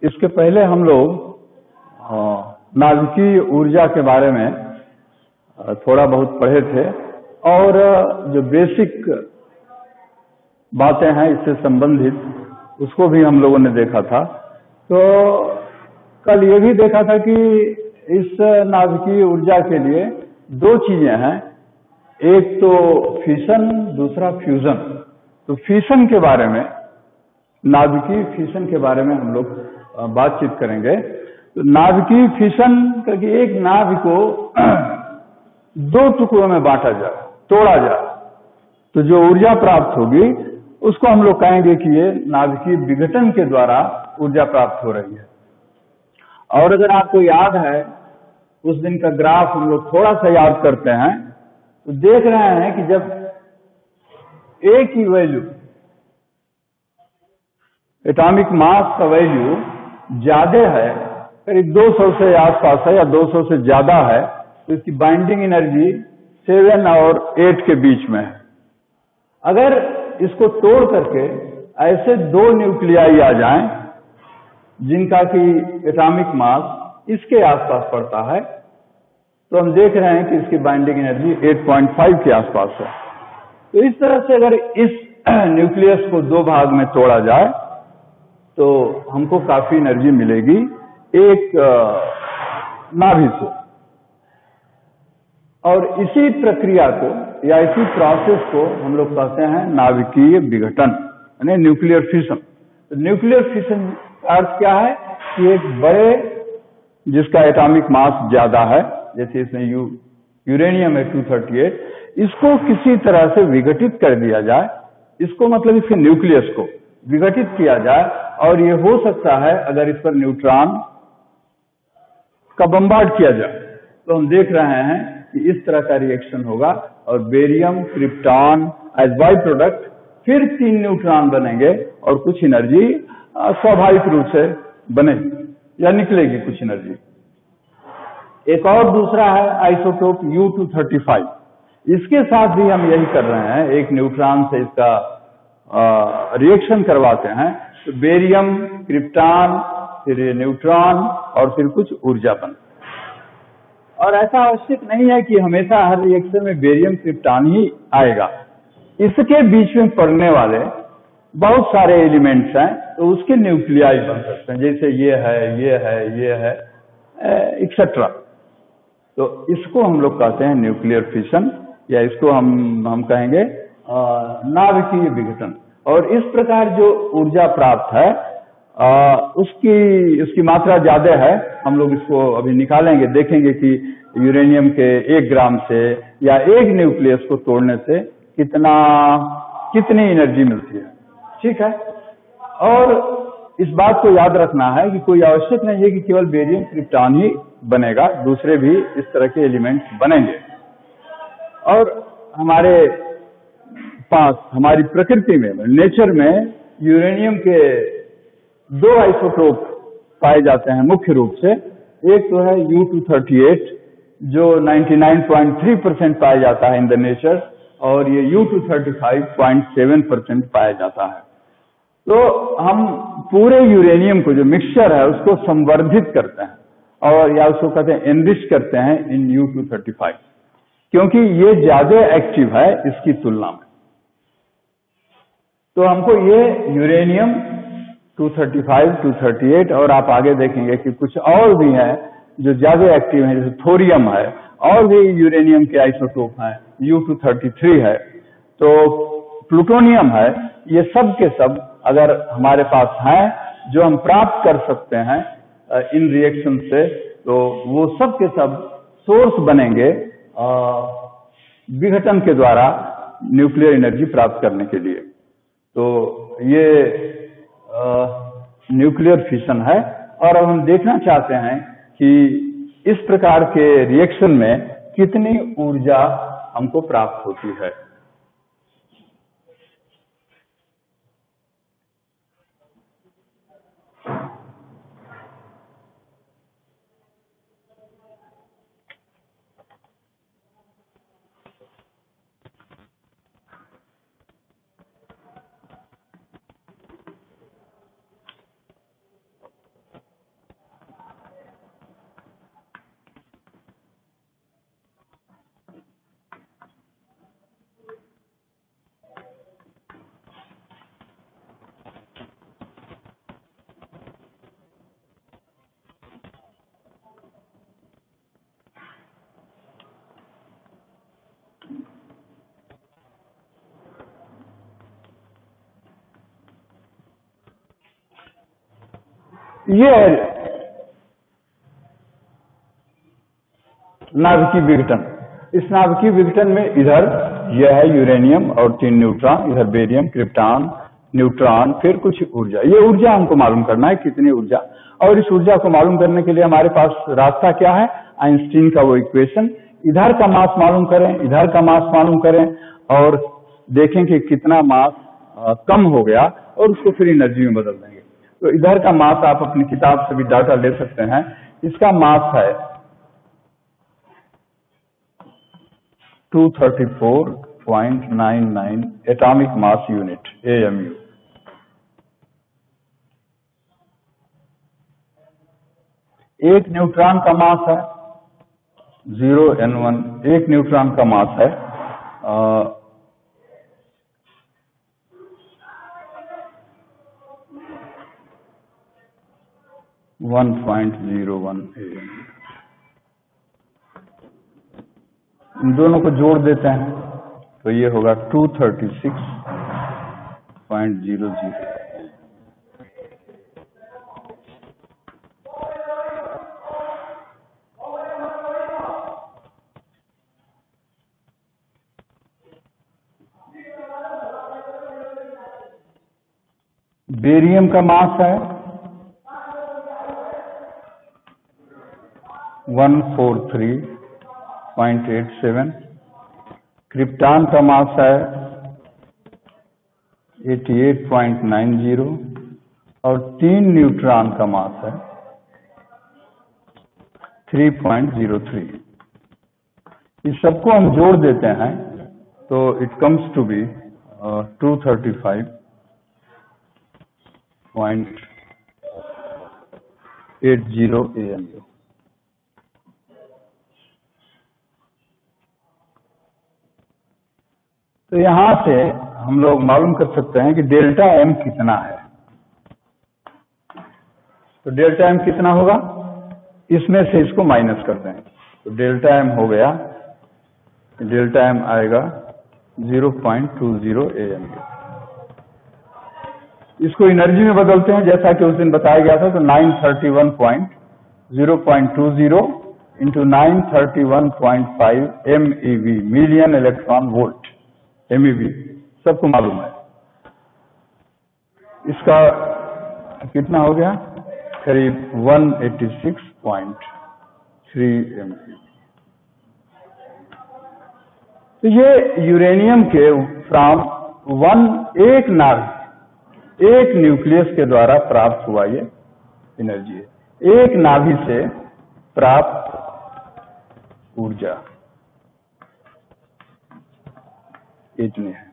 इसके पहले हम लोग नाभिकीय ऊर्जा के बारे में थोड़ा बहुत पढ़े थे और जो बेसिक बातें हैं इससे संबंधित उसको भी हम लोगों ने देखा था। तो कल ये भी देखा था कि इस नाभिकीय ऊर्जा के लिए दो चीजें हैं, एक तो फिशन, दूसरा फ्यूजन। तो फिशन के बारे में, नाभिकीय फिशन के बारे में हम लोग बातचीत करेंगे। तो नाभिकीय फिशन करके एक नाभि को दो टुकड़ों में बांटा जाए, तोड़ा जाए, तो जो ऊर्जा प्राप्त होगी उसको हम लोग कहेंगे कि ये नाभिकीय विघटन के द्वारा ऊर्जा प्राप्त हो रही है। और अगर आपको याद है उस दिन का ग्राफ हम लोग थोड़ा सा याद करते हैं तो देख रहे हैं कि जब A की वैल्यू, एटॉमिक मास का वैल्यू ज्यादा है, करीब 200 से आसपास है या 200 से ज्यादा है, तो इसकी बाइंडिंग एनर्जी 7 और 8 के बीच में है। अगर इसको तोड़ करके ऐसे दो न्यूक्लियाई आ जाएं जिनका कि एटॉमिक मास इसके आसपास पड़ता है, तो हम देख रहे हैं कि इसकी बाइंडिंग एनर्जी 8.5 के आसपास है। तो इस तरह से अगर इस न्यूक्लियस को दो भाग में तोड़ा जाए तो हमको काफी एनर्जी मिलेगी एक नाभि से। और इसी प्रक्रिया को या इसी प्रोसेस को हम लोग कहते हैं नाभिकीय विघटन, यानी न्यूक्लियर फिशन। तो न्यूक्लियर फिशन का अर्थ क्या है कि एक बड़े जिसका एटॉमिक मास ज्यादा है, जैसे इसमें यूरेनियम है 238, इसको किसी तरह से विघटित कर दिया जाए, इसको मतलब इसके न्यूक्लियस को विघटित किया जाए। और ये हो सकता है अगर इस पर न्यूट्रॉन का बम्बार्ड किया जाए, तो हम देख रहे हैं कि इस तरह का रिएक्शन होगा और barium, krypton as byproduct फिर 3 न्यूट्रॉन बनेंगे और कुछ एनर्जी स्वाभाविक रूप से बनेगी या निकलेगी कुछ एनर्जी। एक और दूसरा है आइसोटोप U-235, इसके साथ भी हम यही कर रहे हैं, एक न्यूट्रॉन से इसका रिएक्शन करवाते हैं, तो बेरियम, क्रिप्टॉन, फिर न्यूट्रॉन और फिर कुछ ऊर्जा बनती है। और ऐसा आवश्यक नहीं है कि हमेशा हर रिएक्शन में बेरियम, क्रिप्टॉन ही आएगा, इसके बीच में पड़ने वाले बहुत सारे एलिमेंट्स हैं, तो उसके न्यूक्लियाई बन सकते हैं, जैसे ये है, ये है, ये है, एक्सेट्रा। तो इसको हम लोग कहते हैं न्यूक्लियर फिशन, या इसको हम कहेंगे नाभिकीय विघटन। और इस प्रकार जो ऊर्जा प्राप्त है उसकी मात्रा ज्यादा है। हम लोग इसको अभी निकालेंगे, देखेंगे कि यूरेनियम के 1 ग्राम से या एक न्यूक्लियस को तोड़ने से कितनी एनर्जी मिलती है। ठीक है। और इस बात को याद रखना है कि कोई आवश्यक नहीं है कि केवल बेरियम, क्रिप्टॉन ही बनेगा, दूसरे भी इस तरह के एलिमेंट्स बनेंगे। और हमारे पास, हमारी प्रकृति में, नेचर में यूरेनियम के 2 आइसोटोप पाए जाते हैं मुख्य रूप से। एक तो है U-238 जो 99.3% पाया जाता है इन द नेचर, और ये U-235 0.7% पाया जाता है। तो हम पूरे यूरेनियम को, जो मिक्सचर है, उसको संवर्धित करते हैं और या उसको कहते हैं एनरिच करते हैं इन U-235, क्योंकि ये ज्यादा एक्टिव है इसकी तुलना में। तो हमको ये यूरेनियम 235, 238 और आप आगे देखेंगे कि कुछ और भी हैं जो ज्यादा एक्टिव हैं, जैसे थोरियम है, और भी यूरेनियम के आइसोटोप हैं, U-233 है, तो प्लूटोनियम है। ये सब के सब अगर हमारे पास हैं जो हम प्राप्त कर सकते हैं इन रिएक्शन से, तो वो सब के सब सोर्स बनेंगे विघटन के द्वारा न्यूक्लियर एनर्जी प्राप्त करने के लिए। तो ये न्यूक्लियर फिशन है। और अब हम देखना चाहते हैं कि इस प्रकार के रिएक्शन में कितनी ऊर्जा हमको प्राप्त होती है। ये है नाभिकीय विघटन। इस नाभिकीय विघटन में इधर यह है यूरेनियम और 3 न्यूट्रॉन, इधर बेरियम, क्रिप्टॉन, न्यूट्रॉन, फिर कुछ ऊर्जा। ये ऊर्जा हमको मालूम करना है कितनी ऊर्जा, और इस ऊर्जा को मालूम करने के लिए हमारे पास रास्ता क्या है, आइंस्टीन का वो इक्वेशन। इधर का मास मालूम करें, इधर का मास मालूम करें और देखें कि कितना मास कम हो गया और उसको फिर एनर्जी में बदल देंगे। तो इधर का मास आप अपनी किताब से भी डाटा ले सकते हैं। इसका मास है 234.99 एटॉमिक मास यूनिट, AMU। एक न्यूट्रॉन का मास है 0n1, एक न्यूट्रॉन का मास है 1.01 AMU। इन दोनों को जोड़ देते हैं तो ये होगा 236.00। बेरियम का मास है 143.87, क्रिप्टॉन का मास है 88.90 और 3 न्यूट्रॉन का मास है 3.03। इस सबको हम जोड़ देते हैं तो it comes to be 235.80 AMU। तो यहां से हम लोग मालूम कर सकते हैं कि डेल्टा M कितना है। तो डेल्टा M कितना होगा, इसमें से इसको माइनस कर दें तो डेल्टा M हो गया, डेल्टा M आएगा 0.20 AMU। इसको एनर्जी में बदलते हैं जैसा कि उस दिन बताया गया था, तो 931.0.20 into 931.5 MeV, million electron volt. MEV सबको मालूम है। इसका कितना हो गया, करीब 186.3 MeV। तो ये यूरेनियम के फ्रॉम एक नाभिक, एक न्यूक्लियस के द्वारा प्राप्त हुआ ये एनर्जी है, एक नाभि से प्राप्त ऊर्जा इतनी है।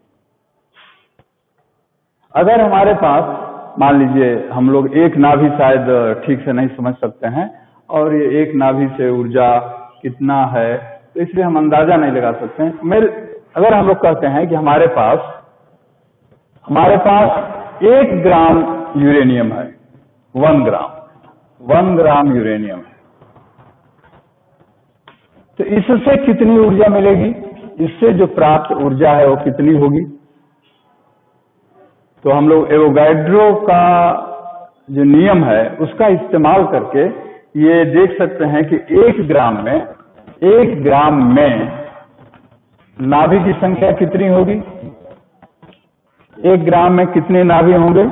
अगर हमारे पास मान लीजिए हम लोग एक नाभि शायद ठीक से नहीं समझ सकते हैं और ये एक नाभि से ऊर्जा कितना है तो इसलिए हम अंदाजा नहीं लगा सकते हैं। अगर हम लोग कहते हैं कि हमारे पास 1 ग्राम यूरेनियम है, 1 ग्राम यूरेनियम है, तो इससे कितनी ऊर्जा मिलेगी, इससे जो प्राप्त ऊर्जा है वो कितनी होगी। तो हम लोग एवोगाड्रो का जो नियम है उसका इस्तेमाल करके ये देख सकते हैं कि 1 ग्राम में नाभि की संख्या कितनी होगी, 1 ग्राम में कितने नाभि होंगे,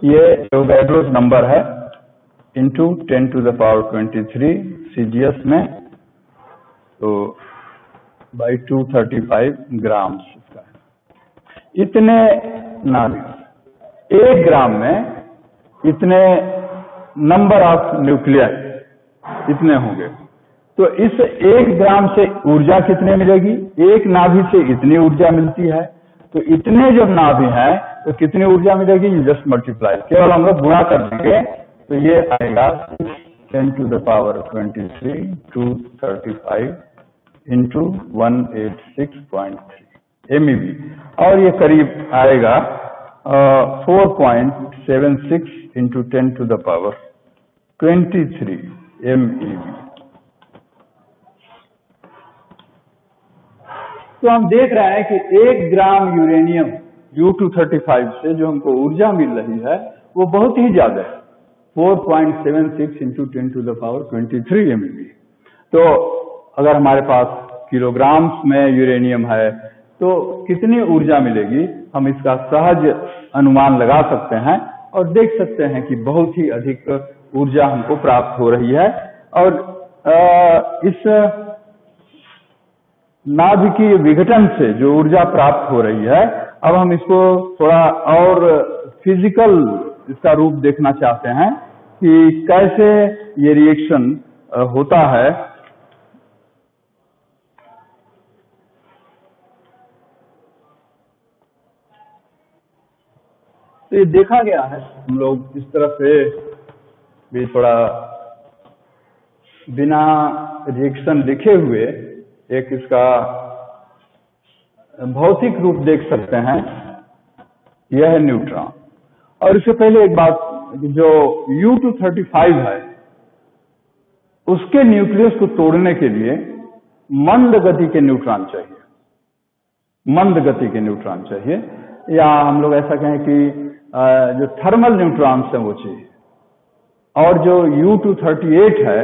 ये एवोगाड्रो नंबर है इंटू 10⁻23 CGS में, तो बाई 235 ग्राम। इतने नाभि 1 ग्राम में इतने नंबर ऑफ न्यूक्लियस इतने होंगे। तो इस 1 ग्राम से ऊर्जा कितने मिलेगी, एक नाभि से इतनी ऊर्जा मिलती है। तो इतने जो नाभि हैं तो कितनी ऊर्जा मिलेगी, जस्ट मल्टीप्लाई, केवल हम लोग गुणा कर देंगे तो ये आएगा 10⁻23 235 इंटू 186.3 MEV, और ये करीब आएगा 4.76 इंटू 10⁻23 MeV। तो हम देख रहे हैं कि 1 ग्राम यूरेनियम U-235 से जो हमको ऊर्जा मिल रही है वो बहुत ही ज्यादा है, 4.76 इंटू 10⁻23 MeV। तो अगर हमारे पास किलोग्राम्स में यूरेनियम है तो कितनी ऊर्जा मिलेगी, हम इसका सहज अनुमान लगा सकते हैं और देख सकते हैं कि बहुत ही अधिक ऊर्जा हमको प्राप्त हो रही है। और इस नाभिकीय विघटन से जो ऊर्जा प्राप्त हो रही है, अब हम इसको थोड़ा और फिजिकल इसका रूप देखना चाहते हैं कि कैसे ये रिएक्शन होता है। तो ये देखा गया है, हम लोग इस तरफ से भी थोड़ा बिना रिएक्शन लिखे हुए एक इसका भौतिक रूप देख सकते हैं। यह है न्यूट्रॉन। और इससे पहले एक बात, जो U-235 है उसके न्यूक्लियस को तोड़ने के लिए मंद गति के न्यूट्रॉन चाहिए, मंद गति के न्यूट्रॉन चाहिए, या हम लोग ऐसा कहें कि जो थर्मल न्यूट्रॉन्स हैं वो चाहिए। और जो U-238 है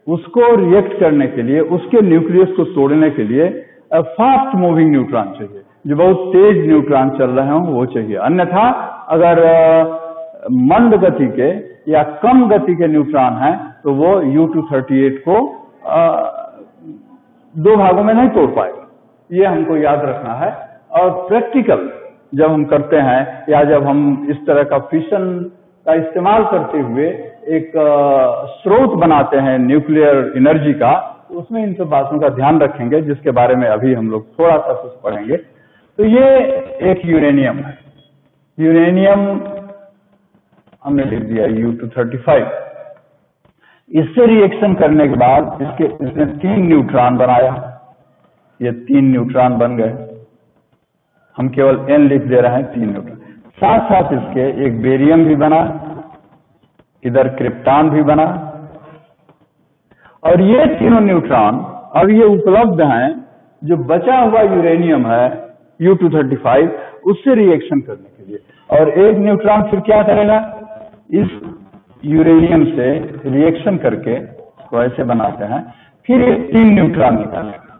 उसको रिएक्ट करने के लिए, उसके न्यूक्लियस को तोड़ने के लिए फास्ट मूविंग न्यूट्रॉन चाहिए, जो बहुत तेज न्यूट्रॉन चल रहे हों वो चाहिए। अन्यथा अगर मंद गति के या कम गति के न्यूट्रॉन हैं तो वो U-238 को दो भागों में नहीं तोड़ पाएगा। ये हमको याद रखना है। और प्रैक्टिकल जब हम करते हैं या जब हम इस तरह का फिशन का इस्तेमाल करते हुए एक स्रोत बनाते हैं न्यूक्लियर एनर्जी का, तो उसमें इन सब बातों का ध्यान रखेंगे, जिसके बारे में अभी हम लोग थोड़ा सा कुछ पढ़ेंगे। तो ये एक यूरेनियम है। यूरेनियम हमने लिख दिया U-235। इससे रिएक्शन करने के बाद इसने 3 न्यूट्रॉन बनाया। ये 3 न्यूट्रॉन बन गए। हम केवल N लिख दे रहे हैं, 3 न्यूट्रॉन। साथ साथ इसके एक बेरियम भी बना, इधर क्रिप्टॉन भी बना। और ये तीनों न्यूट्रॉन अब ये उपलब्ध हैं, जो बचा हुआ यूरेनियम है U-235 उससे रिएक्शन करने के लिए। और एक न्यूट्रॉन फिर क्या करेगा, इस यूरेनियम से रिएक्शन करके इसको ऐसे बनाते हैं, फिर ये 3 न्यूट्रॉन निकालेगा।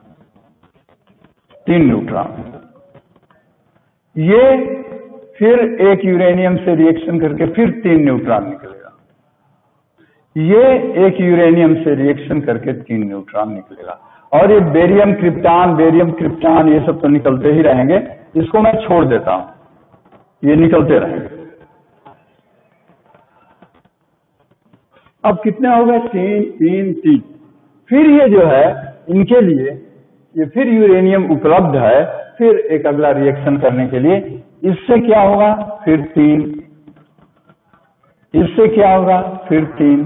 3 न्यूट्रॉन ये फिर एक यूरेनियम से रिएक्शन करके फिर 3 न्यूट्रॉन निकलेगा। ये एक यूरेनियम से रिएक्शन करके 3 न्यूट्रॉन निकलेगा। और ये बेरियम क्रिप्टॉन ये सब तो निकलते ही रहेंगे। इसको मैं छोड़ देता हूं, ये निकलते रहेंगे। अब कितने हो गए, 3। फिर ये जो है इनके लिए ये फिर यूरेनियम उपलब्ध है, फिर एक अगला रिएक्शन करने के लिए। इससे क्या होगा, फिर 3, इससे क्या होगा, फिर 3,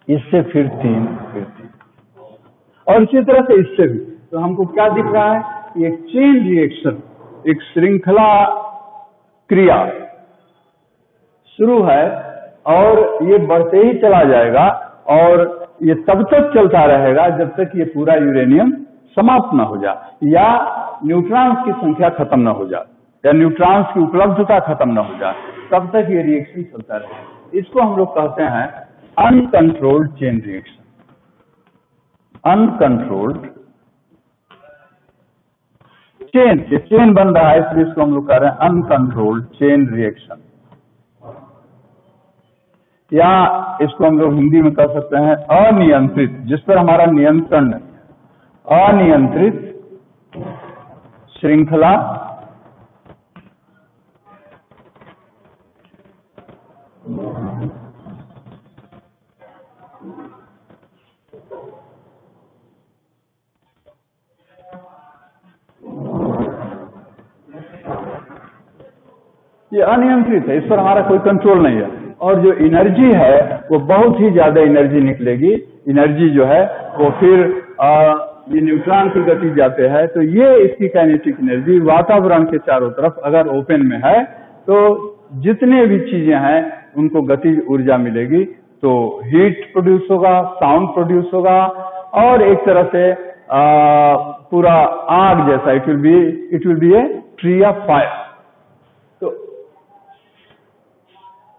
इससे फिर 3, फिर 3, और इसी तरह से इससे भी। तो हमको क्या दिख रहा है, एक चेन रिएक्शन, एक श्रृंखला क्रिया शुरू है और ये बढ़ते ही चला जाएगा। और ये तब तक चलता रहेगा जब तक ये पूरा यूरेनियम समाप्त न हो जाए, या न्यूट्रॉन्स की संख्या खत्म न हो जाए, या न्यूट्रॉन्स की उपलब्धता खत्म न हो जाए, तब तक ये रिएक्शन चलता रहेगा। इसको हम लोग कहते हैं uncontrolled chain reaction. Uncontrolled chain, ये चेन बन रहा है, इसलिए इसको हम लोग कह रहे हैं अनकंट्रोल्ड चेन रिएक्शन। या इसको हम लोग हिंदी में कह सकते हैं अनियंत्रित, जिस पर हमारा नियंत्रण नहीं है। अनियंत्रित श्रृंखला ये अनियंत्रित है, इस पर हमारा कोई कंट्रोल नहीं है। और जो एनर्जी है वो बहुत ही ज्यादा एनर्जी निकलेगी। एनर्जी जो है वो फिर ये न्यूट्रॉन की गति जाते हैं, तो ये इसकी काइनेटिक एनर्जी वातावरण के चारों तरफ अगर ओपन में है तो जितने भी चीजें हैं उनको गतिज ऊर्जा मिलेगी। तो हीट प्रोड्यूस होगा, साउंड प्रोड्यूस होगा, और एक तरह से पूरा आग जैसा it will be A tree of fire. तो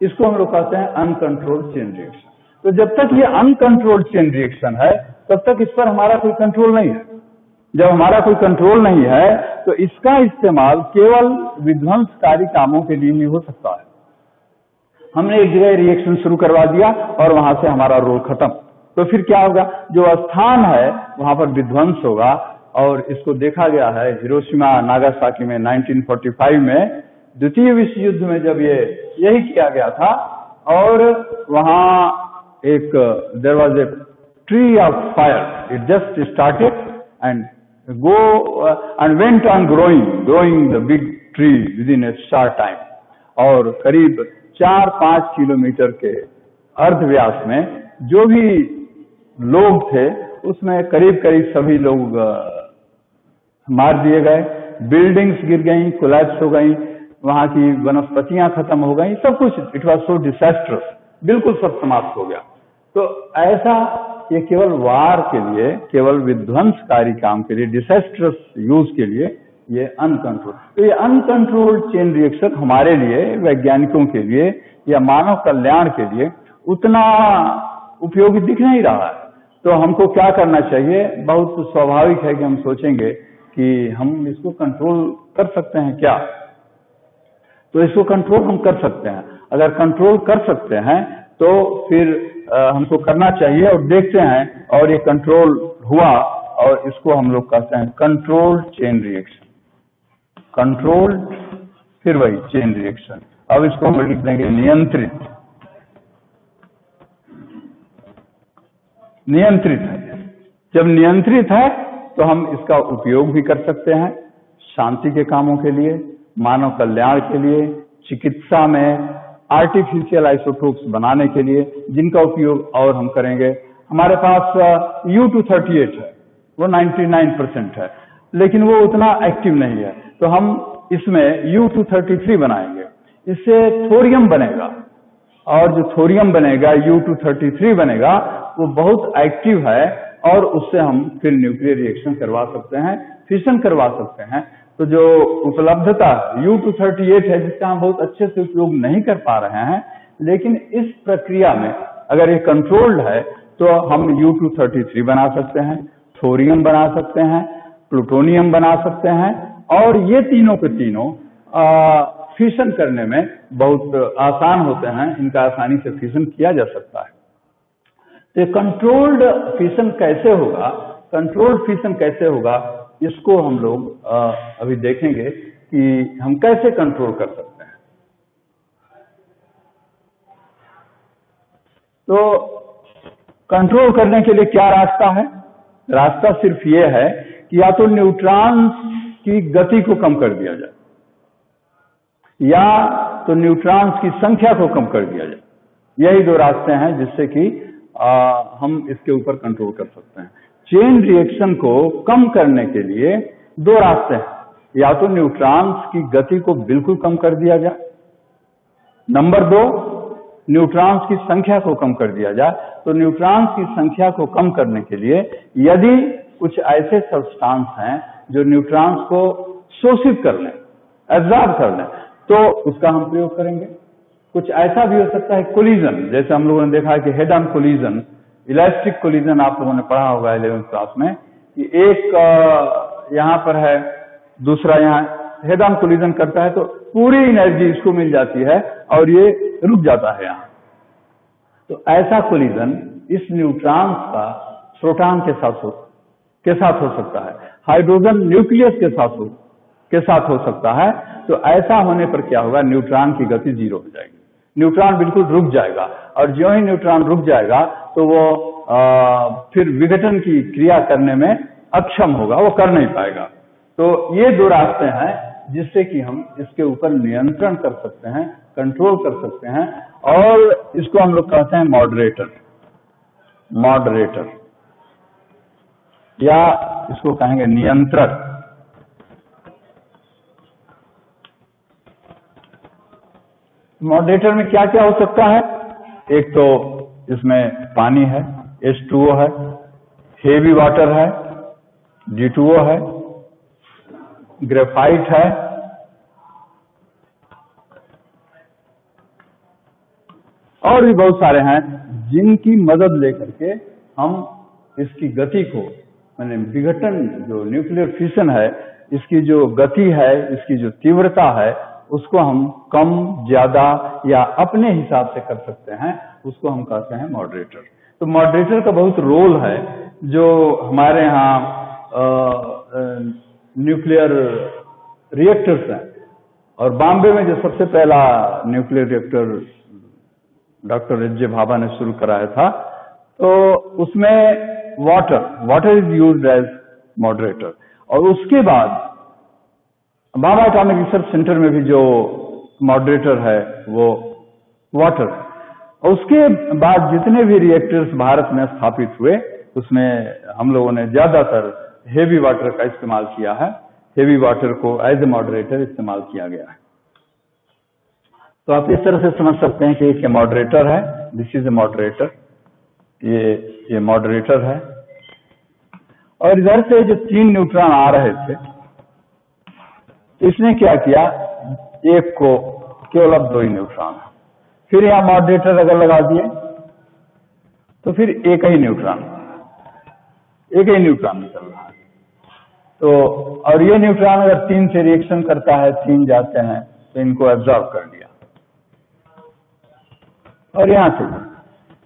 इसको हम लोग कहते हैं अनकंट्रोल्ड चेन रिएक्शन। तो जब तक ये अनकंट्रोल्ड चेन रिएक्शन है तब तक इस पर हमारा कोई कंट्रोल नहीं है। जब हमारा कोई कंट्रोल नहीं है तो इसका इस्तेमाल केवल विध्वंसकारी कामों के लिए ही हो सकता है। हमने एक जगह रिएक्शन शुरू करवा दिया और वहां से हमारा रोल खत्म, तो फिर क्या होगा, जो स्थान है वहां पर विध्वंस होगा। और इसको देखा गया है हिरोशिमा नागासाकी में 1945 में, द्वितीय विश्व युद्ध में जब यही किया गया था। और वहां एक there was a tree of fire, it just started and went on growing the big tree within a short time. और करीब 4-5 किलोमीटर के अर्धव्यास में जो भी लोग थे उसमें करीब करीब सभी लोग मार दिए गए, बिल्डिंग्स गिर गई, कोलैप्स हो गई, वहां की वनस्पतियां खत्म हो गई, सब कुछ। इट वाज सो डिजास्टर्स, बिल्कुल सब समाप्त हो गया। तो ऐसा ये केवल वार के लिए, केवल विध्वंसकारी काम के लिए, डिजास्टर्स यूज के लिए ये अनकंट्रोल। तो ये अनकंट्रोल्ड चेन रिएक्शन हमारे लिए, वैज्ञानिकों के लिए या मानव कल्याण के लिए उतना उपयोगी दिख नहीं रहा है। तो हमको क्या करना चाहिए, बहुत स्वाभाविक है कि हम सोचेंगे कि हम इसको कंट्रोल कर सकते हैं क्या। तो इसको कंट्रोल हम कर सकते हैं। अगर कंट्रोल कर सकते हैं तो फिर हमको करना चाहिए और देखते हैं। और ये कंट्रोल हुआ और इसको हम लोग कहते हैं कंट्रोल्ड चेन रिएक्शन। कंट्रोल्ड, फिर वही चेन रिएक्शन। अब इसको हम लिख देंगे नियंत्रित। नियंत्रित है, जब नियंत्रित है तो हम इसका उपयोग भी कर सकते हैं शांति के कामों के लिए, मानव कल्याण के लिए, चिकित्सा में आर्टिफिशियल आइसोटोप्स बनाने के लिए, जिनका उपयोग और हम करेंगे। हमारे पास U-238 है, वो 99% है, लेकिन वो उतना एक्टिव नहीं है। तो हम इसमें U-233 बनाएंगे, इससे थोरियम बनेगा। और जो थोरियम बनेगा, U-233 बनेगा, वो बहुत एक्टिव है और उससे हम फिर न्यूक्लियर रिएक्शन करवा सकते हैं, फिशन करवा सकते हैं। तो जो उपलब्धता U-238 है, जिसका हम बहुत अच्छे से उपयोग नहीं कर पा रहे हैं, लेकिन इस प्रक्रिया में अगर ये कंट्रोल्ड है तो हम U-233 बना सकते हैं, थोरियम बना सकते हैं, प्लूटोनियम बना सकते हैं। और ये तीनों के तीनों फिशन करने में बहुत आसान होते हैं, इनका आसानी से फिशन किया जा सकता है। तो कंट्रोल्ड फिशन कैसे होगा, कंट्रोल्ड फिशन कैसे होगा, इसको हम लोग अभी देखेंगे कि हम कैसे कंट्रोल कर सकते हैं। तो कंट्रोल करने के लिए क्या रास्ता है? रास्ता सिर्फ ये है कि या तो न्यूट्रॉन्स की गति को कम कर दिया जाए, या तो न्यूट्रॉन्स की संख्या को कम कर दिया जाए। यही दो रास्ते हैं जिससे कि हम इसके ऊपर कंट्रोल कर सकते हैं। चेन रिएक्शन को कम करने के लिए दो रास्ते हैं, या तो न्यूट्रॉन्स की गति को बिल्कुल कम कर दिया जाए, नंबर 2 न्यूट्रॉन्स की संख्या को कम कर दिया जाए। तो न्यूट्रॉन्स की संख्या को कम करने के लिए यदि कुछ ऐसे सब्सटेंस हैं जो न्यूट्रॉन्स को शोषित कर लें, एब्जॉर्ब कर लें, तो उसका हम प्रयोग करेंगे। कुछ ऐसा भी हो सकता है कोलिजन, जैसे हम लोगों ने देखा है कि head on collision, elastic collision आप लोगों ने पढ़ा होगा 11th क्लास में, कि एक यहाँ पर है, दूसरा यहाँ हेड ऑन कोलिजन करता है तो पूरी एनर्जी इसको मिल जाती है और ये रुक जाता है यहाँ। तो ऐसा कोलिजन इस न्यूट्रॉन्स का प्रोटॉन के साथ हो सकता है, हाइड्रोजन न्यूक्लियस के साथ हो सकता है। तो ऐसा होने पर क्या होगा, न्यूट्रॉन की गति 0 हो जाएगी, न्यूट्रॉन बिल्कुल रुक जाएगा। और ज्यों ही न्यूट्रॉन रुक जाएगा तो वो फिर विघटन की क्रिया करने में अक्षम होगा, वो कर नहीं पाएगा। तो ये दो रास्ते हैं जिससे कि हम इसके ऊपर नियंत्रण कर सकते हैं, कंट्रोल कर सकते हैं। और इसको हम लोग कहते हैं मॉडरेटर, या इसको कहेंगे नियंत्रक। मॉडरेटर में क्या क्या हो सकता है? एक तो इसमें पानी है, H2O है, हेवी वाटर है, D2O है, ग्रेफाइट है, और भी बहुत सारे हैं जिनकी मदद लेकर के हम इसकी गति को, माने विघटन जो न्यूक्लियर फिशन है, इसकी जो गति है, इसकी जो तीव्रता है, उसको हम कम ज्यादा या अपने हिसाब से कर सकते हैं, उसको हम कहते हैं मॉडरेटर। तो मॉडरेटर का बहुत रोल है। जो हमारे यहाँ न्यूक्लियर रिएक्टर्स हैं, और बॉम्बे में जो सबसे पहला nuclear reactor doctor H J Bhabha ने शुरू कराया था, तो उसमें water is used as moderator. और उसके बाद भाभा एटॉमिक रिसर्च सेंटर में भी जो मॉडरेटर है वो वाटर। और उसके बाद जितने भी रिएक्टर्स भारत में स्थापित हुए, उसमें हम लोगों ने ज्यादातर हेवी वाटर का इस्तेमाल किया है। हेवी वाटर को एज ए मॉडरेटर इस्तेमाल किया गया है। तो आप इस तरह से समझ सकते हैं कि एक मॉडरेटर है, दिस इज ए मॉडरेटर, ये मॉडरेटर है। और इधर से जो 3 न्यूट्रॉन आ रहे थे, इसने क्या किया, एक को केवल अब 2 ही न्यूट्रॉन है। फिर यहां मॉडरेटर अगर लगा दिए तो फिर एक ही न्यूट्रॉन निकल रहा है। तो और ये न्यूट्रॉन अगर 3 से रिएक्शन करता है, 3 जाते हैं तो इनको एब्जॉर्ब कर लिया। और यहां से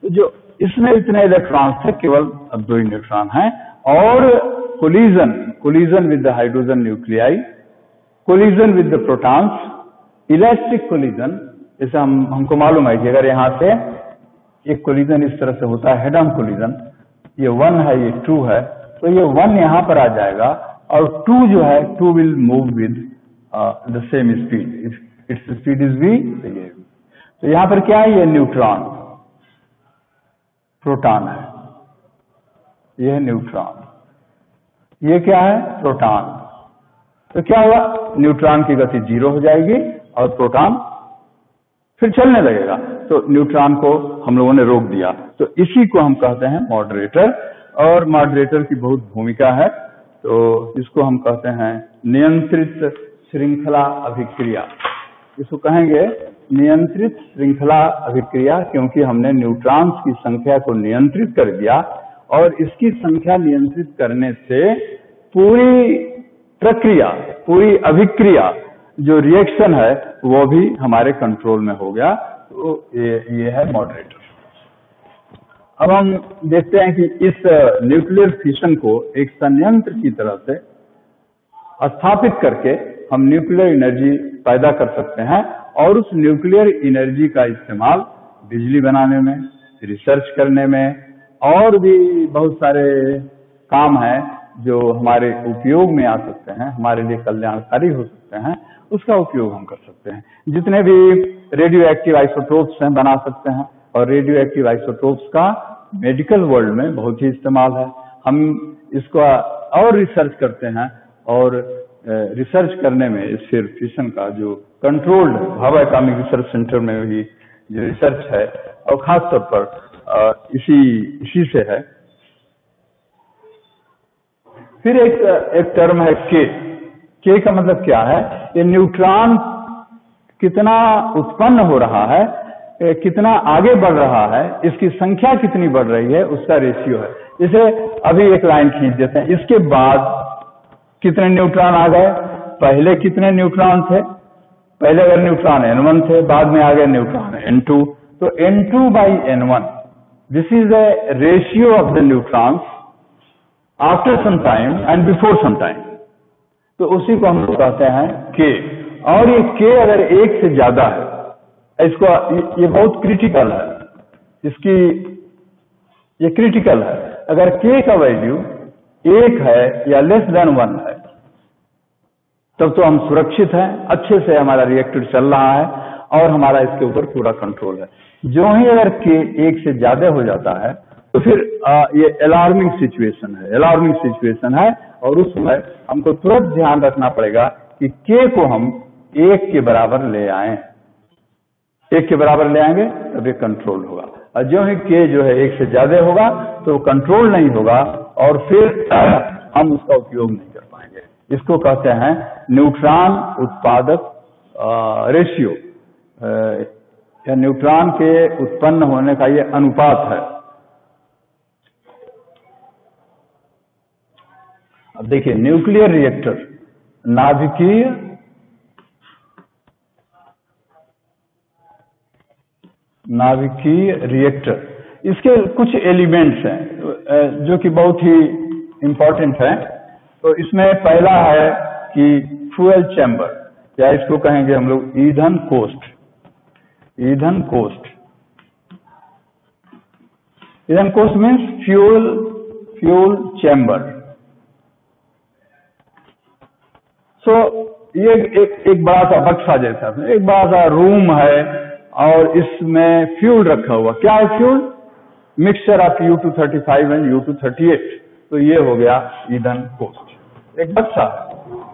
तो जो इसमें इतने इलेक्ट्रॉन्स थे, केवल अब 2 ही न्यूट्रॉन हैं। और collision with the hydrogen nuclei, collision with the protons, electric collision. जैसे हमको मालूम है कि अगर यहाँ से एक कोलिजन इस तरह से होता है, हेड ऑन कोलिजन, ये 1 है, ये 2 है, तो ये 1 यहाँ पर आ जाएगा और 2 जो है 2 will move with the same speed, its speed is v। तो यहाँ पर क्या है, ये न्यूट्रॉन, प्रोटॉन है, ये है न्यूट्रॉन, ये क्या है, प्रोटॉन। तो क्या हुआ, न्यूट्रॉन की गति 0 हो जाएगी और प्रोटॉन फिर चलने लगेगा। तो न्यूट्रॉन को हम लोगों ने रोक दिया। तो इसी को हम कहते हैं मॉडरेटर। और मॉडरेटर की बहुत भूमिका है। तो इसको हम कहते हैं नियंत्रित श्रृंखला अभिक्रिया। इसको कहेंगे नियंत्रित श्रृंखला अभिक्रिया, क्योंकि हमने न्यूट्रॉन्स की संख्या को नियंत्रित कर दिया। और इसकी संख्या नियंत्रित करने से पूरी प्रक्रिया, पूरी अभिक्रिया, जो रिएक्शन है, वो भी हमारे कंट्रोल में हो गया। तो ये है मॉडरेटर। अब हम देखते हैं कि इस न्यूक्लियर फिशन को एक संयंत्र की तरह से स्थापित करके हम न्यूक्लियर एनर्जी पैदा कर सकते हैं। और उस न्यूक्लियर एनर्जी का इस्तेमाल बिजली बनाने में, रिसर्च करने में, और भी बहुत सारे काम हैं जो हमारे उपयोग में आ सकते हैं, हमारे लिए कल्याणकारी हो सकते हैं, उसका उपयोग हम कर सकते हैं। जितने भी रेडियो एक्टिव आइसोटोप्स हैं बना सकते हैं। और रेडियो एक्टिव आइसोटोप्स का मेडिकल वर्ल्ड में बहुत ही इस्तेमाल है। हम इसको और रिसर्च करते हैं, और रिसर्च करने में फिर फिशन का जो controlled Bhabha atomic research centre में भी जो रिसर्च है, और खासतौर पर इसी से है। फिर एक टर्म है के का मतलब क्या है, ये न्यूट्रॉन कितना उत्पन्न हो रहा है, कितना आगे बढ़ रहा है, इसकी संख्या कितनी बढ़ रही है, उसका रेशियो है। जैसे अभी एक लाइन खींच देते हैं, इसके बाद कितने न्यूट्रॉन आ गए, पहले कितने न्यूट्रॉन थे, पहले अगर न्यूट्रॉन n1 थे, बाद में आ गए न्यूट्रॉन n2, तो n2/n1, this is a ratio of the neutrons after some time and before some time. तो उसी को हम कहते हैं के। और ये के अगर 1 से ज्यादा है, इसको ये बहुत क्रिटिकल है, ये क्रिटिकल है। अगर के का वैल्यू 1 है या लेस देन 1 है, तब तो हम सुरक्षित हैं, अच्छे से हमारा रिएक्टर चल रहा है और हमारा इसके ऊपर पूरा कंट्रोल है। जो ही अगर के 1 से ज्यादा हो जाता है, तो फिर ये अलार्मिंग सिचुएशन है। और उस समय हमको तुरंत ध्यान रखना पड़ेगा कि के को हम 1 के बराबर ले आए। 1 के बराबर ले आएंगे तब ये कंट्रोल होगा। और जो ही के जो है 1 से ज्यादा होगा तो कंट्रोल नहीं होगा, और फिर हम उसका उपयोग नहीं कर पाएंगे। इसको कहते हैं न्यूट्रॉन उत्पादक रेशियो, या न्यूट्रॉन के उत्पन्न होने का ये अनुपात है। अब देखिए, न्यूक्लियर रिएक्टर, नाभिकीय रिएक्टर, इसके कुछ एलिमेंट्स हैं जो कि बहुत ही इंपॉर्टेंट हैं। तो इसमें पहला है कि फ्यूल चैम्बर, या इसको कहेंगे हम लोग ईंधन कोष्ठ। ईंधन कोष्ठ मीन्स फ्यूल चैम्बर। तो ये एक बड़ा सा बक्सा जैसा, एक बड़ा सा रूम है और इसमें फ्यूल रखा हुआ। क्या है fuel? Mixture of U-235 and U-238। तो ये हो गया ईंधन कोष्ठ, एक बक्सा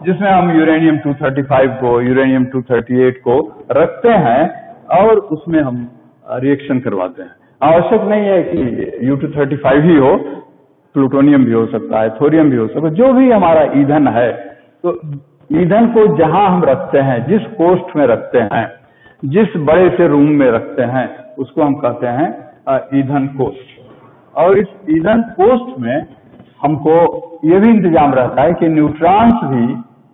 जिसमें हम यूरेनियम 235 को, यूरेनियम 238 को रखते हैं और उसमें हम रिएक्शन करवाते हैं। आवश्यक नहीं है कि U-235 ही हो, प्लूटोनियम भी हो सकता है, थोरियम भी हो सकता है, जो भी हमारा ईंधन है। तो ईंधन को जहां हम रखते हैं, जिस कोष्ठ में रखते हैं, जिस बड़े से रूम में रखते हैं, उसको हम कहते हैं ईंधन कोष्ठ। और इस ईंधन कोष्ठ में हमको ये भी इंतजाम रहता है कि न्यूट्रॉन्स भी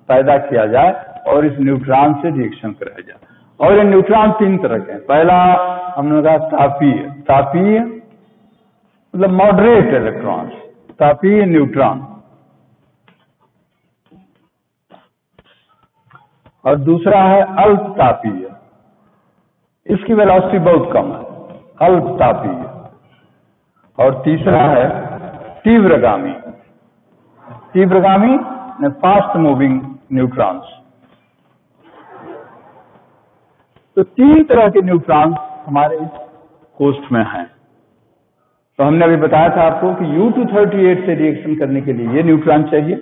पैदा किया जाए और इस न्यूट्रॉन से रिएक्शन कराया जाए। और ये न्यूट्रॉन 3 तरह के हैं। पहला हमने कहा तापीय मतलब मॉडरेट इलेक्ट्रॉन्स, तापीय न्यूट्रॉन। और दूसरा है अल्पतापीय, इसकी वेलोसिटी बहुत कम है, अल्पतापीय। और तीसरा है तीव्रगामी फास्ट मूविंग न्यूट्रॉन्स। तो 3 तरह के न्यूट्रॉन्स हमारे इस कोष्ठ में हैं। तो हमने अभी बताया था आपको कि U-238 से रिएक्शन करने के लिए ये न्यूट्रॉन चाहिए,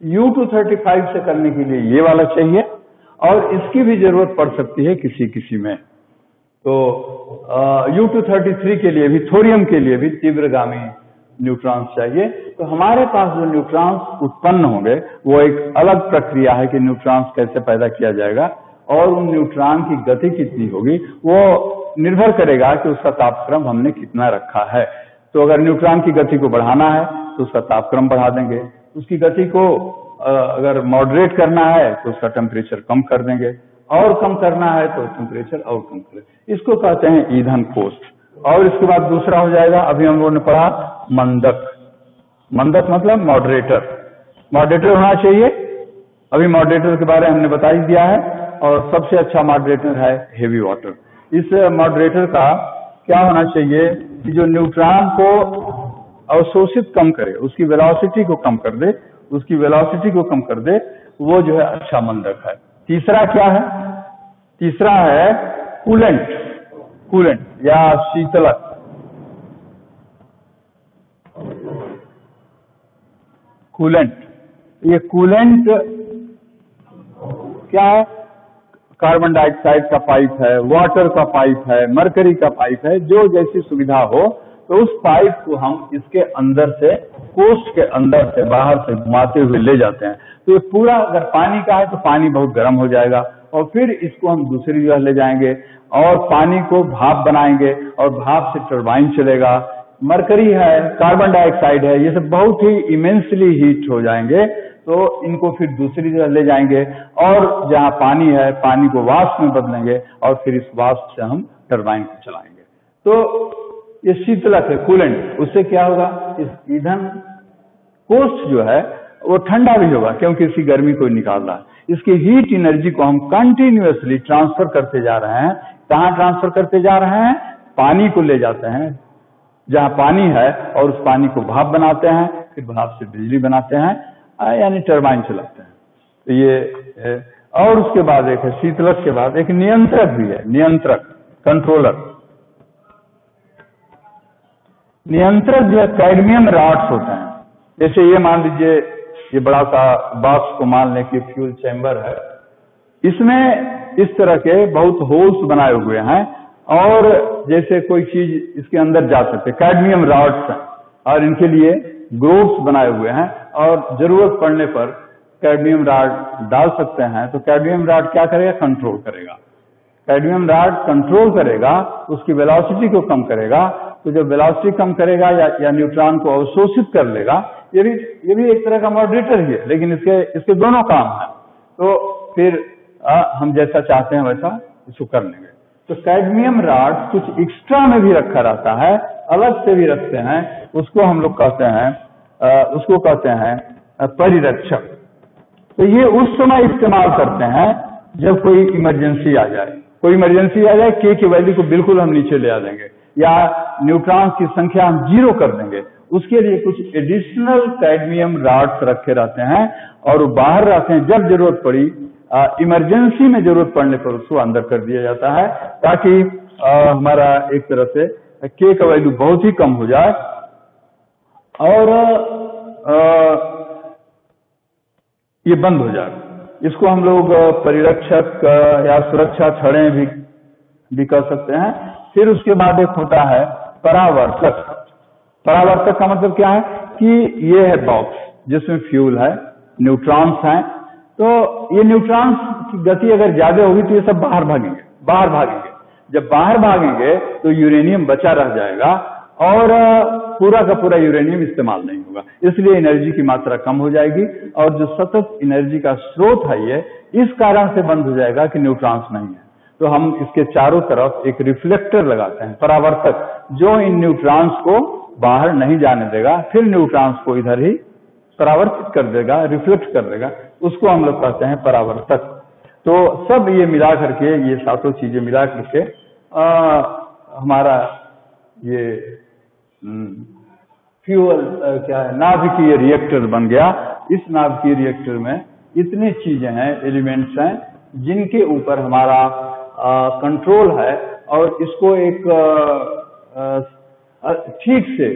U-235 से करने के लिए ये वाला चाहिए, और इसकी भी जरूरत पड़ सकती है किसी में। तो U-233 के लिए भी, थोरियम के लिए भी तीव्रगामी न्यूट्रॉन्स चाहिए। तो हमारे पास जो न्यूट्रॉन्स उत्पन्न होंगे वो एक अलग प्रक्रिया है कि न्यूट्रॉन्स कैसे पैदा किया जाएगा और उन न्यूट्रॉन की गति कितनी होगी वो निर्भर करेगा कि उसका तापक्रम हमने कितना रखा है। तो अगर न्यूट्रॉन की गति को बढ़ाना है तो उसका तापक्रम बढ़ा देंगे, उसकी गति को अगर मॉडरेट करना है तो उसका टेम्परेचर कम कर देंगे, और कम करना है तो टेम्परेचर और कम करें। इसको कहते हैं ईंधन कोष्ठ। और इसके बाद दूसरा हो जाएगा, अभी हम लोगों ने पढ़ा मंदक। मतलब मॉडरेटर होना चाहिए। अभी मॉडरेटर के बारे में हमने बता ही दिया है, और सबसे अच्छा मॉडरेटर है हेवी वाटर। इस मॉडरेटर का क्या होना चाहिए कि जो न्यूट्रॉन को अवशोषित कम करे, उसकी वेलोसिटी को कम कर दे, वो जो है अच्छा मंदक है। तीसरा क्या है? तीसरा है कूलेंट या शीतलक। ये कूलेंट क्या है? कार्बन डाइऑक्साइड का पाइप है, वाटर का पाइप है, मरकरी का पाइप है, जो जैसी सुविधा हो तो उस पाइप को हम इसके अंदर से, कोष्ठ के अंदर से बाहर से घुमाते हुए ले जाते हैं। तो ये पूरा, अगर पानी का है तो पानी बहुत गर्म हो जाएगा, और फिर इसको हम दूसरी जगह ले जाएंगे और पानी को भाप बनाएंगे और भाप से टरबाइन चलेगा। मरकरी है, कार्बन डाइऑक्साइड है, ये सब बहुत ही इमेंसली हीट हो जाएंगे, तो इनको फिर दूसरी जगह ले जाएंगे और जहां पानी है, पानी को वाष्प में बदलेंगे और फिर इस वाष्प से हम टरबाइन को चलाएंगे। तो ये शीतलक है, कूलेंट। उससे क्या होगा? इस ईंधन कोष्ठ जो है वो ठंडा भी होगा, क्योंकि इसकी गर्मी को निकाल रहा है। इसकी हीट एनर्जी को हम कंटिन्यूअसली ट्रांसफर करते जा रहे हैं। कहाँ ट्रांसफर करते जा रहे हैं? पानी को ले जाते हैं जहां पानी है, और उस पानी को भाप बनाते हैं, फिर भाप से बिजली बनाते हैं, यानी टरबाइन चलाते हैं। तो ये और उसके बाद एक है, शीतलक के बाद एक नियंत्रक भी है, कंट्रोलर। नियंत्रक जो है कैडमियम रॉड्स होते हैं। जैसे ये मान लीजिए, ये बड़ा सा बॉक्स को मान लें कि फ्यूल चैम्बर है, इसमें इस तरह के बहुत होल्स बनाए हुए हैं, और जैसे कोई चीज इसके अंदर जा सकते, कैडमियम रॉड्स हैं, और इनके लिए ग्रोव्स बनाए हुए हैं, और जरूरत पड़ने पर कैडमियम रॉड डाल सकते हैं। तो कैडमियम रॉड क्या करेगा? कंट्रोल करेगा। कैडमियम राड कंट्रोल करेगा, उसकी वेलोसिटी को कम करेगा। तो जब वेलोसिटी कम करेगा या न्यूट्रॉन को अवशोषित कर लेगा, ये भी एक तरह का मॉडरेटर ही है, लेकिन इसके दोनों काम हैं। तो फिर हम जैसा चाहते हैं वैसा इसको कर लेंगे। तो कैडमियम राड कुछ एक्स्ट्रा में भी रखा रहता है, अलग से भी रखते हैं, उसको हम लोग कहते हैं परिरक्षक। तो ये उस समय इस्तेमाल करते हैं जब कोई इमरजेंसी आ जाए। कोई इमरजेंसी आ जाए, के की वैल्यू को बिल्कुल हम नीचे ले आ देंगे या न्यूट्रॉन्स की संख्या हम 0 कर देंगे, उसके लिए कुछ एडिशनल कैडमियम राड्स रखे रहते हैं और वो बाहर रहते हैं। जब जरूरत पड़ी, इमरजेंसी में जरूरत पड़ने पर उसको अंदर कर दिया जाता है, ताकि हमारा एक तरह से के का वैल्यू बहुत ही कम हो जाए और ये बंद हो जाए। इसको हम लोग परिरक्षक या सुरक्षा छड़ें भी कह सकते हैं। फिर उसके बाद एक होता है परावर्तक। परावर्तक का मतलब क्या है कि ये है बॉक्स जिसमें फ्यूल है, न्यूट्रॉन्स हैं। तो ये न्यूट्रॉन्स की गति अगर ज्यादा होगी तो ये सब बाहर भागेंगे। जब बाहर भागेंगे तो यूरेनियम बचा रह जाएगा और पूरा का पूरा यूरेनियम इस्तेमाल नहीं होगा, इसलिए एनर्जी की मात्रा कम हो जाएगी और जो सतत एनर्जी का स्रोत है ये इस कारण से बंद हो जाएगा कि न्यूट्रॉन्स नहीं है। तो हम इसके चारों तरफ एक रिफ्लेक्टर लगाते हैं, परावर्तक, जो इन न्यूट्रॉन्स को बाहर नहीं जाने देगा, फिर न्यूट्रॉन्स को इधर ही परावर्तित कर देगा, रिफ्लेक्ट कर देगा, उसको हम लोग कहते हैं परावर्तक। तो सब ये मिला करके, ये सातों चीजें मिला करके हमारा ये फ्यूल क्या है, नाभिकीय रिएक्टर बन गया। इस नाभिकीय रिएक्टर में इतनी चीजें हैं, एलिमेंट्स हैं, जिनके ऊपर हमारा कंट्रोल है और इसको एक ठीक से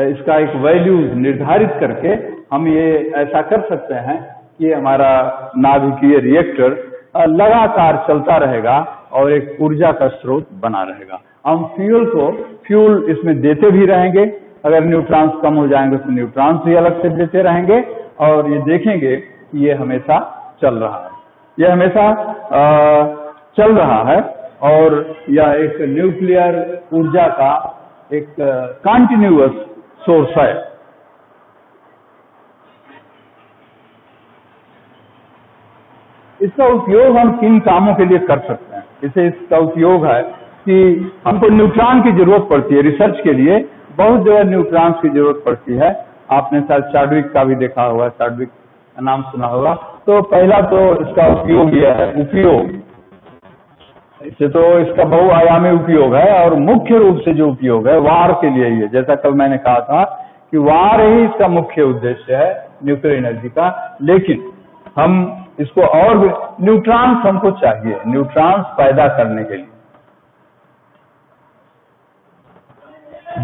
इसका एक वैल्यू निर्धारित करके हम ये ऐसा कर सकते हैं कि हमारा नाभिकीय रिएक्टर लगातार चलता रहेगा और एक ऊर्जा का स्रोत बना रहेगा। हम फ्यूल इसमें देते भी रहेंगे, अगर न्यूट्रॉन्स कम हो जाएंगे तो न्यूट्रॉन्स भी अलग से देते रहेंगे और ये देखेंगे कि ये हमेशा चल रहा है, यह हमेशा चल रहा है और यह एक न्यूक्लियर ऊर्जा का एक कंटिन्यूअस सोर्स है। इसका उपयोग हम किन कामों के लिए कर सकते हैं? इसका उपयोग है कि हमको न्यूट्रॉन की जरूरत पड़ती है रिसर्च के लिए, बहुत जगह न्यूट्रॉन्स की जरूरत पड़ती है। आपने शायद चार्डविक का भी देखा होगा, चार्डविक का नाम सुना होगा। तो पहला तो इसका उपयोग यह है, इससे तो इसका बहुआयामी उपयोग है और मुख्य रूप से जो उपयोग है वार के लिए ही है। जैसा कल मैंने कहा था कि वार ही इसका मुख्य उद्देश्य है न्यूक्लियर एनर्जी का, लेकिन हम इसको और भी न्यूट्रॉन्स हमको चाहिए न्यूट्रॉन्स पैदा करने के लिए।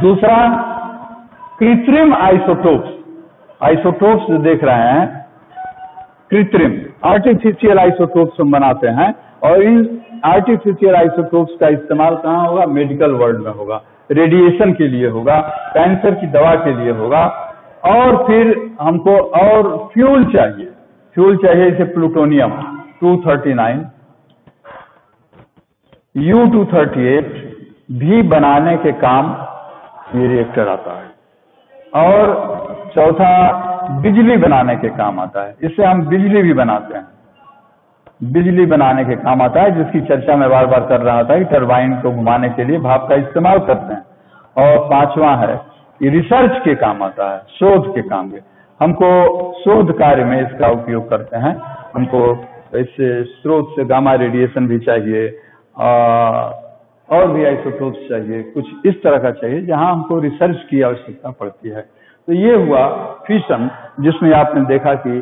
दूसरा, कृत्रिम आइसोटोप्स जो देख रहे हैं, कृत्रिम आर्टिफिशियल आइसोटोप्स हम बनाते हैं और इन आर्टिफिशियल आइसोटोप्स का इस्तेमाल कहाँ होगा? मेडिकल वर्ल्ड में होगा, रेडिएशन के लिए होगा, कैंसर की दवा के लिए होगा। और फिर हमको और फ्यूल चाहिए जैसे प्लूटोनियम 239, U-238 भी बनाने के काम ये रिएक्टर आता है। और चौथा, बिजली बनाने के काम आता है, इससे हम बिजली भी बनाते हैं, बिजली बनाने के काम आता है, जिसकी चर्चा मैं बार बार कर रहा था कि टरबाइन को घुमाने के लिए भाप का इस्तेमाल करते हैं। और पांचवा है कि रिसर्च के काम आता है, शोध के काम में, हमको शोध कार्य में इसका उपयोग करते हैं। हमको इससे स्रोत से गामा रेडिएशन भी चाहिए और भी आइसोटोप्स चाहिए, कुछ इस तरह का चाहिए जहां हमको रिसर्च की आवश्यकता पड़ती है। तो ये हुआ फिशन, जिसमें आपने देखा कि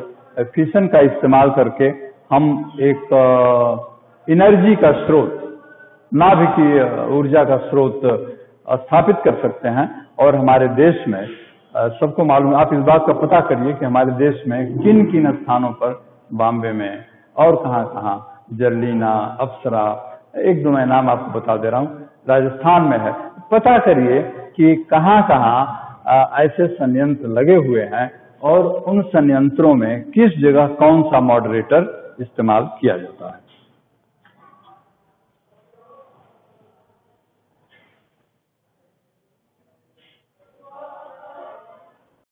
फिशन का इस्तेमाल करके हम एक एनर्जी का स्रोत, नाभिकीय ऊर्जा का स्रोत स्थापित कर सकते हैं। और हमारे देश में सबको मालूम, आप इस बात का पता करिए कि हमारे देश में किन किन स्थानों पर, बॉम्बे में और कहाँ, जर्लीना, अप्सरा, एक दो मैं नाम आपको बता दे रहा हूँ, राजस्थान में है। पता करिए कि कहाँ ऐसे संयंत्र लगे हुए हैं और उन संयंत्रों में किस जगह कौन सा मॉडरेटर इस्तेमाल किया जाता है।